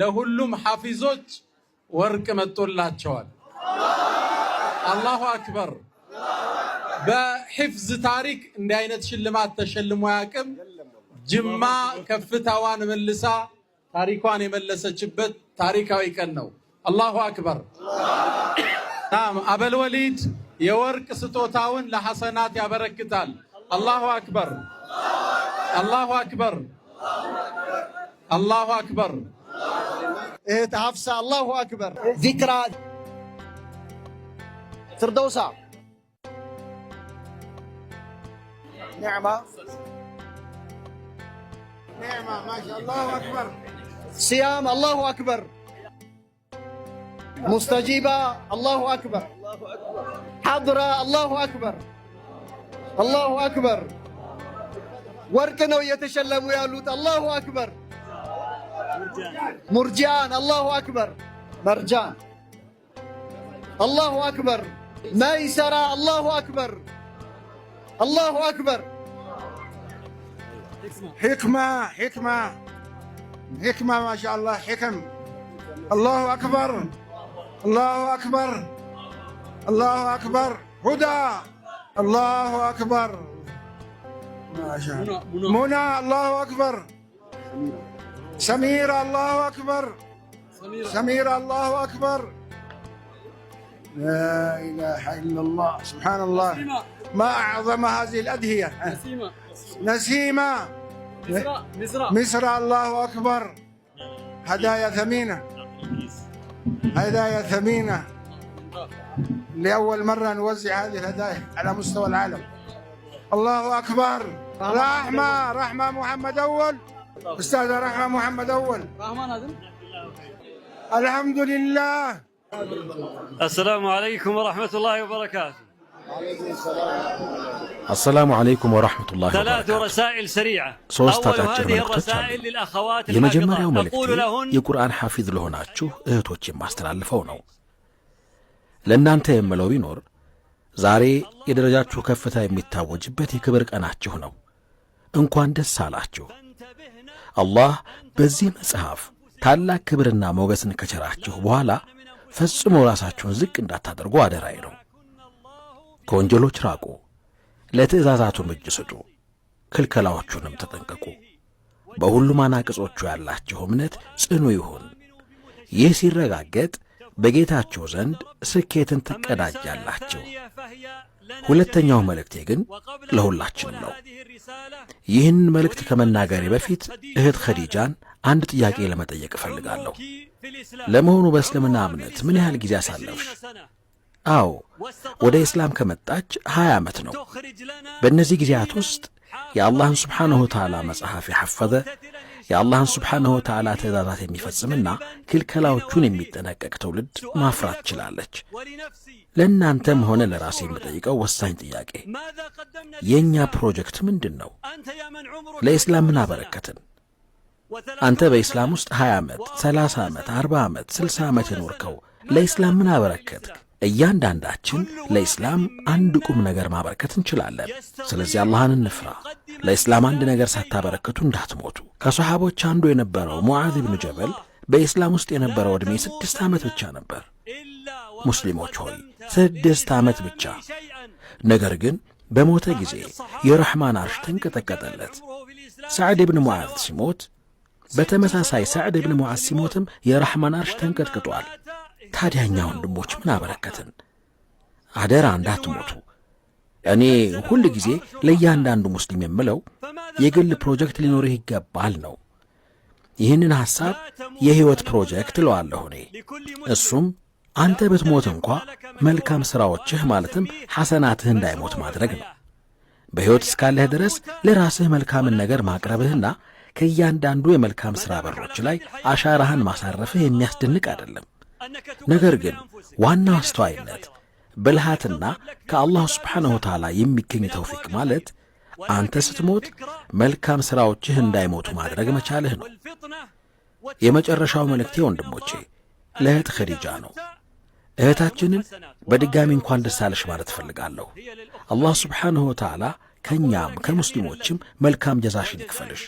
ለሁሉም ሐፊዞች ወርቅ መጥቶላቸዋል። አላሁ አክበር። በሂፍዝ ታሪክ እንዲህ አይነት ሽልማት ተሸልሞ ያቅም ጅማ ከፍታዋን መልሳ ታሪኳን የመለሰችበት ታሪካዊ ቀን ነው። አላሁ አክበር። አበል ወሊድ የወርቅ ስጦታውን ለሐሰናት ያበረክታል። አላሁ አክበር፣ አላሁ አክበር፣ አላሁ አክበር። እህት ሐፍሳ አላሁ አክበር። ዚክራ ፍርደውሳ ኒዕማ ማሻ አላሁ አክበር። ሲያም አላሁ አክበር። مستجيبة الله أكبر. حضرة الله أكبر. الله أكبر. وركنوا يتشلموا يا لوط الله أكبر. مرجان الله أكبر. مرجان الله أكبر. ميسرة الله أكبر. الله أكبر. حكمة حكمة حكمة ما شاء الله حكم. الله أكبر. الله أكبر. الله أكبر. هدى الله أكبر. ما شاء الله. منى الله أكبر. سميرة الله أكبر. سميرة الله أكبر. لا إله إلا الله سبحان الله. ما أعظم هذه الأدهية. نسيمة مصر الله أكبر. هدايا ثمينة، هدايا ثمينة. لأول مرة نوزع هذه الهدايا على مستوى العالم. الله أكبر. رحمة رحمة محمد أول. أستاذة رحمة محمد أول. الحمد لله. السلام عليكم ورحمة الله وبركاته. السلام عليكم ورحمة الله وبركاته. ثلاث رسائل سريعة. ሶስት አጫጭር መልእክቶች አሉ። የመጀመሪያው መልእክቴ የቁርአን ሐፊዝ ለሆናችሁ እህቶች የማስተላልፈው ነው። ለእናንተ የምለው ቢኖር ዛሬ የደረጃችሁ ከፍታ የሚታወጅበት የክብር ቀናችሁ ነው። እንኳን ደስ አላችሁ። አላህ በዚህ መጽሐፍ ታላቅ ክብርና ሞገስን ከቸራችሁ በኋላ ፈጽሞ ራሳችሁን ዝቅ እንዳታደርጉ አደራዬ ነው። ከወንጀሎች ራቁ፣ ለትእዛዛቱም እጅ ስጡ፣ ክልከላዎቹንም ተጠንቀቁ። በሁሉም አናቅጾቹ ያላችሁ እምነት ጽኑ ይሁን። ይህ ሲረጋገጥ በጌታችሁ ዘንድ ስኬትን ትቀዳጃላችሁ። ሁለተኛው መልእክቴ ግን ለሁላችንም ነው። ይህን መልእክት ከመናገሬ በፊት እህት ኸዲጃን አንድ ጥያቄ ለመጠየቅ እፈልጋለሁ። ለመሆኑ በእስልምና እምነት ምን ያህል ጊዜ አሳለፍሽ? አዎ፣ ወደ ኢስላም ከመጣች 20 ዓመት ነው። በእነዚህ ጊዜያት ውስጥ የአላህን ስብሓንሁ ወተዓላ መጽሐፍ የሐፈዘ የአላህን ስብሓንሁ ወተዓላ ትእዛዛት የሚፈጽምና ክልከላዎቹን የሚጠነቀቅ ትውልድ ማፍራት ችላለች። ለእናንተም ሆነ ለራሴ የምጠይቀው ወሳኝ ጥያቄ የእኛ ፕሮጀክት ምንድን ነው? ለኢስላም ምን አበረከትን? አንተ በኢስላም ውስጥ 20 ዓመት፣ 30 ዓመት፣ 40 ዓመት፣ 60 ዓመት የኖርከው ለኢስላም ምን አበረከትክ? እያንዳንዳችን ለኢስላም አንድ ቁም ነገር ማበረከት እንችላለን። ስለዚህ አላህን እንፍራ። ለኢስላም አንድ ነገር ሳታበረከቱ እንዳትሞቱ። ከሰሓቦች አንዱ የነበረው ሙዓዝ ብን ጀበል በኢስላም ውስጥ የነበረው ዕድሜ 6 ዓመት ብቻ ነበር። ሙስሊሞች ሆይ 6 ዓመት ብቻ። ነገር ግን በሞተ ጊዜ የረሕማን አርሽ ተንቀጠቀጠለት። ሰዕድ ብን ሙዓዝ ሲሞት በተመሳሳይ ሰዕድ ብን ሙዓዝ ሲሞትም የረሕማን አርሽ ተንቀጥቅጧል። ታዲያኛ ወንድሞች ምን አበረከትን? አደራ እንዳትሞቱ። እኔ ሁል ጊዜ ለእያንዳንዱ ሙስሊም የምለው የግል ፕሮጀክት ሊኖርህ ይገባል ነው። ይህንን ሐሳብ የሕይወት ፕሮጀክት እለዋለሁ እኔ። እሱም አንተ ብትሞት እንኳ መልካም ሥራዎችህ ማለትም ሐሰናትህ እንዳይሞት ማድረግ ነው። በሕይወት እስካለህ ድረስ ለራስህ መልካምን ነገር ማቅረብህና ከእያንዳንዱ የመልካም ሥራ በሮች ላይ አሻራህን ማሳረፍህ የሚያስደንቅ አይደለም። ነገር ግን ዋናው አስተዋይነት፣ ብልሃትና ከአላህ ስብሓንሁ ወተዓላ የሚገኝ ተውፊቅ ማለት አንተ ስትሞት መልካም ሥራዎችህ እንዳይሞቱ ማድረግ መቻልህ ነው። የመጨረሻው መልእክቴ ወንድሞቼ ለእህት ኸዲጃ ነው። እህታችንን በድጋሚ እንኳን ደስ አለሽ ማለት እፈልጋለሁ። አላህ ስብሓንሁ ወተዓላ ከእኛም ከሙስሊሞችም መልካም ጀዛሽን ይክፈልሽ።